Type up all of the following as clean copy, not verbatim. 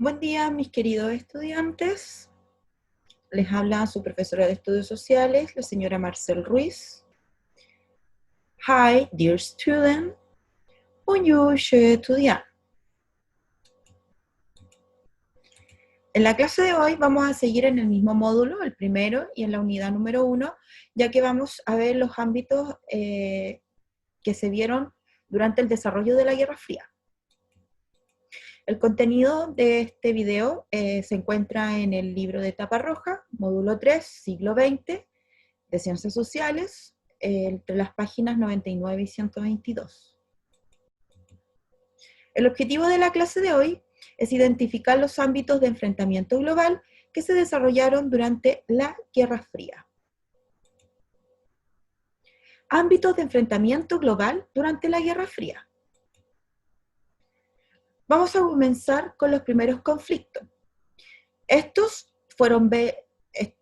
Buen día, mis queridos estudiantes. Les habla su profesora de Estudios Sociales, la señora Marcel Ruiz. Hi, dear student. Bonjour, cher étudiant. En la clase de hoy vamos a seguir en el mismo módulo, el primero, y en la unidad número 1, ya que vamos a ver los ámbitos que se vieron durante el desarrollo de la Guerra Fría. El contenido de este video se encuentra en el libro de tapa roja, módulo 3, siglo XX, de Ciencias Sociales, entre las páginas 99 y 122. El objetivo de la clase de hoy es identificar los ámbitos de enfrentamiento global que se desarrollaron durante la Guerra Fría. Ámbitos de enfrentamiento global durante la Guerra Fría. Vamos a comenzar con los primeros conflictos. Estos fueron, es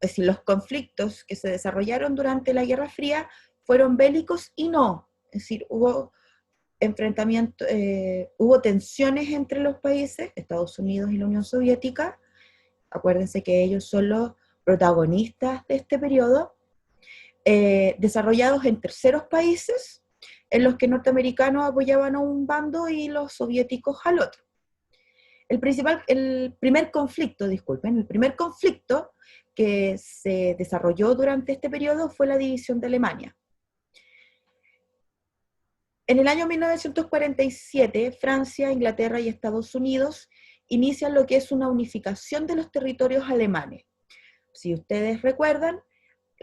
decir, los conflictos que se desarrollaron durante la Guerra Fría fueron bélicos y no, es decir, hubo enfrentamiento, hubo tensiones entre los países, Estados Unidos y la Unión Soviética. Acuérdense que ellos son los protagonistas de este periodo, desarrollados en terceros países, en los que norteamericanos apoyaban a un bando y los soviéticos al otro. El primer conflicto que se desarrolló durante este periodo fue la división de Alemania. En el año 1947, Francia, Inglaterra y Estados Unidos inician lo que es una unificación de los territorios alemanes. Si ustedes recuerdan,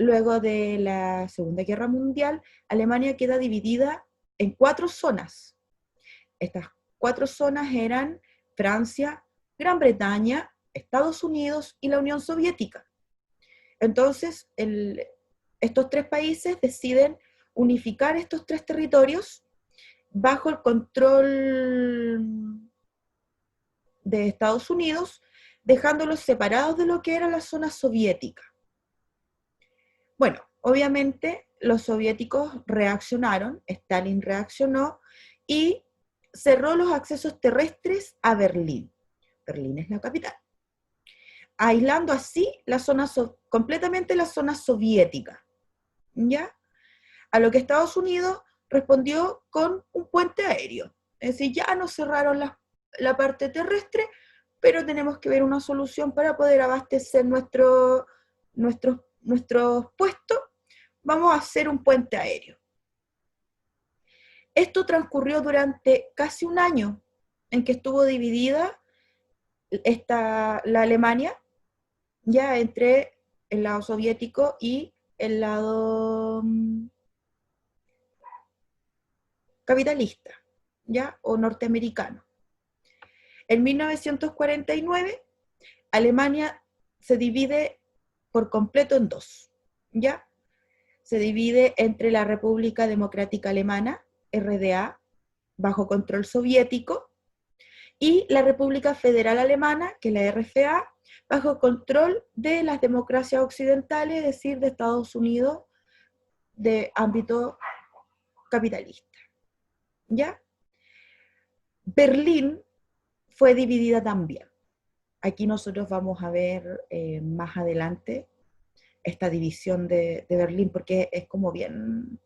luego de la Segunda Guerra Mundial, Alemania queda dividida en 4 zonas. Estas 4 zonas eran Francia, Gran Bretaña, Estados Unidos y la Unión Soviética. Entonces, estos 3 países deciden unificar estos 3 territorios bajo el control de Estados Unidos, dejándolos separados de lo que era la zona soviética. Bueno, obviamente los soviéticos reaccionaron, Stalin reaccionó y cerró los accesos terrestres a Berlín. Berlín es la capital. Aislando así completamente la zona soviética, ¿ya? A lo que Estados Unidos respondió con un puente aéreo. Es decir, ya nos cerraron la parte terrestre, pero tenemos que ver una solución para poder abastecer nuestros puestos. Vamos a hacer un puente aéreo. Esto transcurrió durante casi un año en que estuvo dividida la Alemania, ya entre el lado soviético y el lado capitalista, ¿ya? O norteamericano. En 1949, Alemania se divide por completo en 2, ¿ya? Se divide entre la República Democrática Alemana, RDA, bajo control soviético, y la República Federal Alemana, que es la RFA, bajo control de las democracias occidentales, es decir, de Estados Unidos, de ámbito capitalista. ¿Ya? Berlín fue dividida también. Aquí nosotros vamos a ver más adelante esta división de Berlín, porque es como bien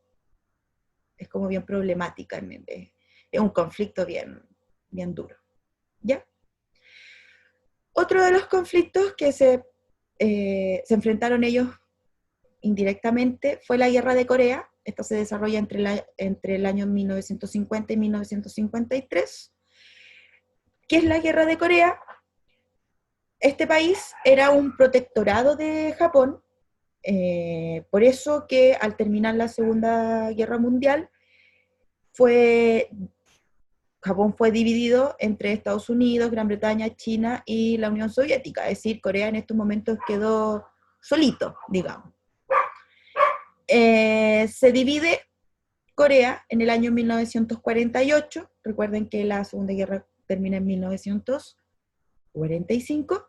problemática, es un conflicto bien duro. ¿Ya? Otro de los conflictos que se enfrentaron ellos indirectamente fue la Guerra de Corea. Esta se desarrolla entre el año 1950 y 1953. ¿Qué es la Guerra de Corea? Este país era un protectorado de Japón, por eso que al terminar la Segunda Guerra Mundial, Japón fue dividido entre Estados Unidos, Gran Bretaña, China y la Unión Soviética, es decir, Corea en estos momentos quedó solito, digamos. Se divide Corea en el año 1948, recuerden que la Segunda Guerra termina en 1945,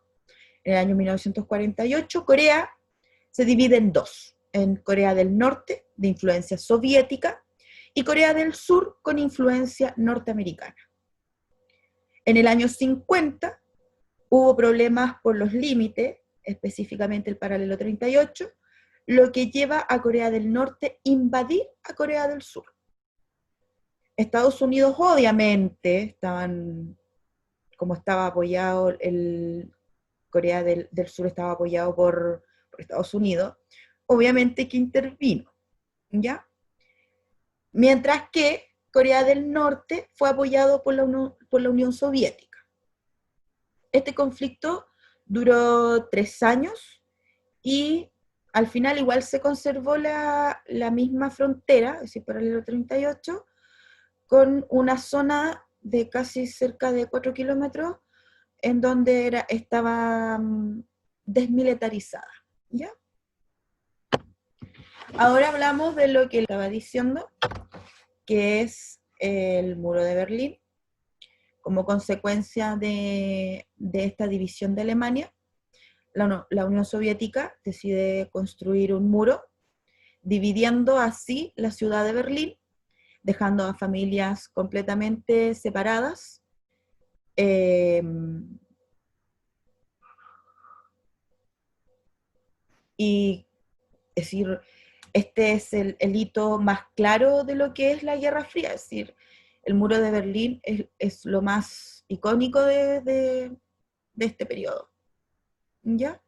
en el año 1948 Corea se divide en 2, en Corea del Norte, de influencia soviética, y Corea del Sur, con influencia norteamericana. En el año 50 hubo problemas por los límites, específicamente el paralelo 38, lo que lleva a Corea del Norte invadir a Corea del Sur. Estados Unidos obviamente como estaba apoyado, Corea del Sur estaba apoyado por Estados Unidos, obviamente que intervino, ¿ya? Mientras que Corea del Norte fue apoyado por la Unión Soviética. Este conflicto duró 3 años y al final igual se conservó la misma frontera, es decir, paralelo 38, con una zona de casi cerca de 4 kilómetros en donde estaba desmilitarizada, ¿ya? Ahora hablamos de lo que estaba diciendo, que es el muro de Berlín, como consecuencia de esta división de Alemania. La Unión Soviética decide construir un muro, dividiendo así la ciudad de Berlín, dejando a familias completamente separadas. Y es decir, este es el hito más claro de lo que es la Guerra Fría, es decir, el muro de Berlín es lo más icónico de este periodo. ¿Ya?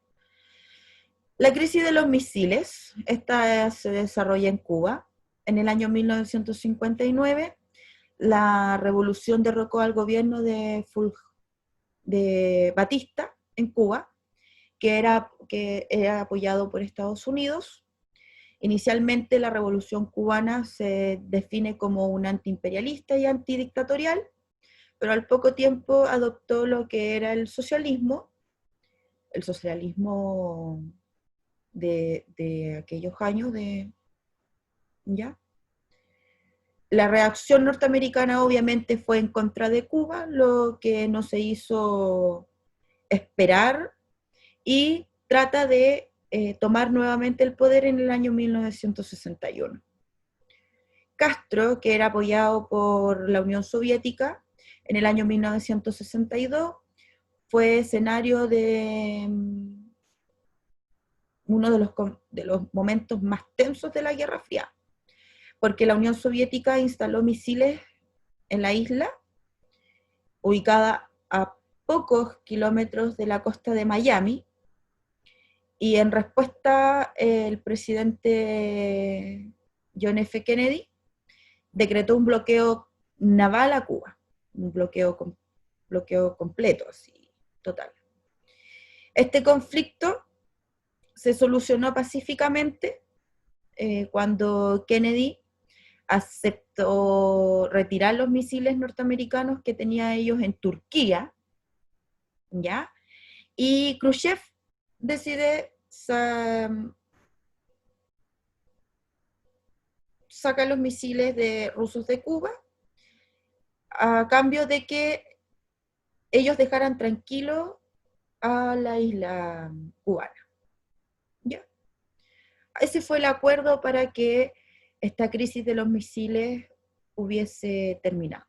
La crisis de los misiles, esta se desarrolla en Cuba. En el año 1959, la revolución derrocó al gobierno de Batista en Cuba, que era apoyado por Estados Unidos. Inicialmente la revolución cubana se define como un antiimperialista y antidictatorial, pero al poco tiempo adoptó lo que era el socialismo de aquellos años, ¿ya? La reacción norteamericana obviamente fue en contra de Cuba, lo que no se hizo esperar, y trata de tomar nuevamente el poder en el año 1961. Castro, que era apoyado por la Unión Soviética, en el año 1962 fue escenario de uno de los momentos más tensos de la Guerra Fría, porque la Unión Soviética instaló misiles en la isla, ubicada a pocos kilómetros de la costa de Miami, y en respuesta el presidente John F. Kennedy decretó un bloqueo naval a Cuba, un bloqueo completo, así, total. Este conflicto se solucionó pacíficamente cuando Kennedy aceptó retirar los misiles norteamericanos que tenía ellos en Turquía, ¿ya? Y Khrushchev decide sacar los misiles rusos de Cuba a cambio de que ellos dejaran tranquilo a la isla cubana, ¿ya? Ese fue el acuerdo para que esta crisis de los misiles hubiese terminado.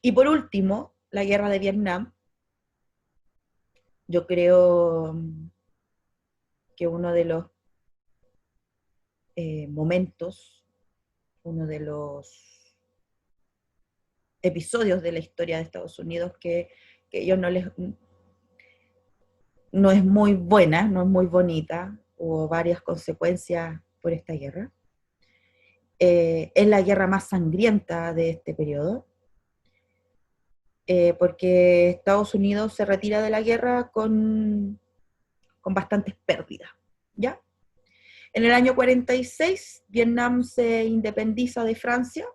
Y por último, la guerra de Vietnam. Yo creo que uno de los momentos, uno de los episodios de la historia de Estados Unidos que ellos no es muy buena, no es muy bonita, hubo varias consecuencias por esta guerra. Es la guerra más sangrienta de este periodo, porque Estados Unidos se retira de la guerra con bastantes pérdidas, ¿ya? En el año 46, Vietnam se independiza de Francia.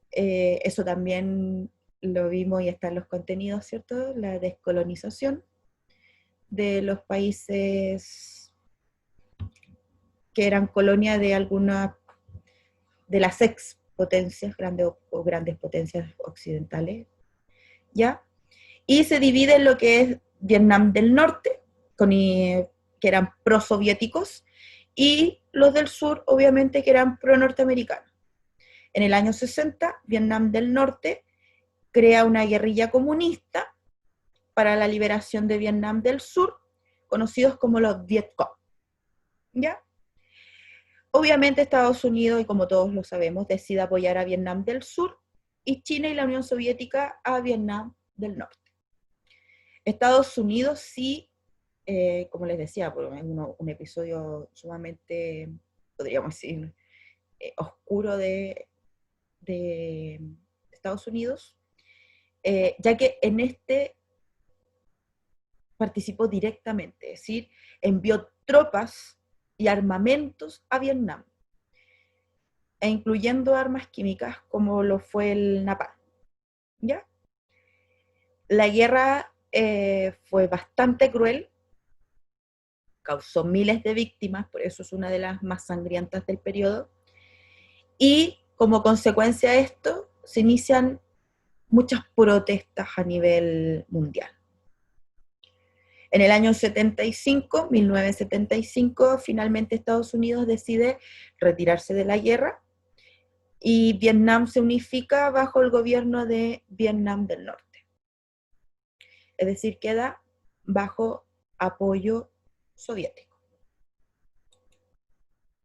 Eso también lo vimos y está en los contenidos, ¿cierto? La descolonización de los países que eran colonia de alguna de las ex potencias, grandes potencias occidentales, ¿ya? Y se divide en lo que es Vietnam del Norte, que eran pro-soviéticos, y los del sur, obviamente, que eran pro-norteamericanos. En el año 60, Vietnam del Norte crea una guerrilla comunista para la liberación de Vietnam del Sur, conocidos como los Viet Cong. ¿Ya? Obviamente Estados Unidos, y como todos lo sabemos, decide apoyar a Vietnam del Sur y China y la Unión Soviética a Vietnam del Norte. Estados Unidos sí, como les decía, es un episodio sumamente, podríamos decir, oscuro de Estados Unidos, ya que en este participó directamente, es decir, envió tropas y armamentos a Vietnam, e incluyendo armas químicas como lo fue el napalm. ¿Ya? La guerra fue bastante cruel, causó miles de víctimas, por eso es una de las más sangrientas del periodo, y como consecuencia de esto se inician muchas protestas a nivel mundial. En el año 75, 1975, finalmente Estados Unidos decide retirarse de la guerra y Vietnam se unifica bajo el gobierno de Vietnam del Norte. Es decir, queda bajo apoyo soviético.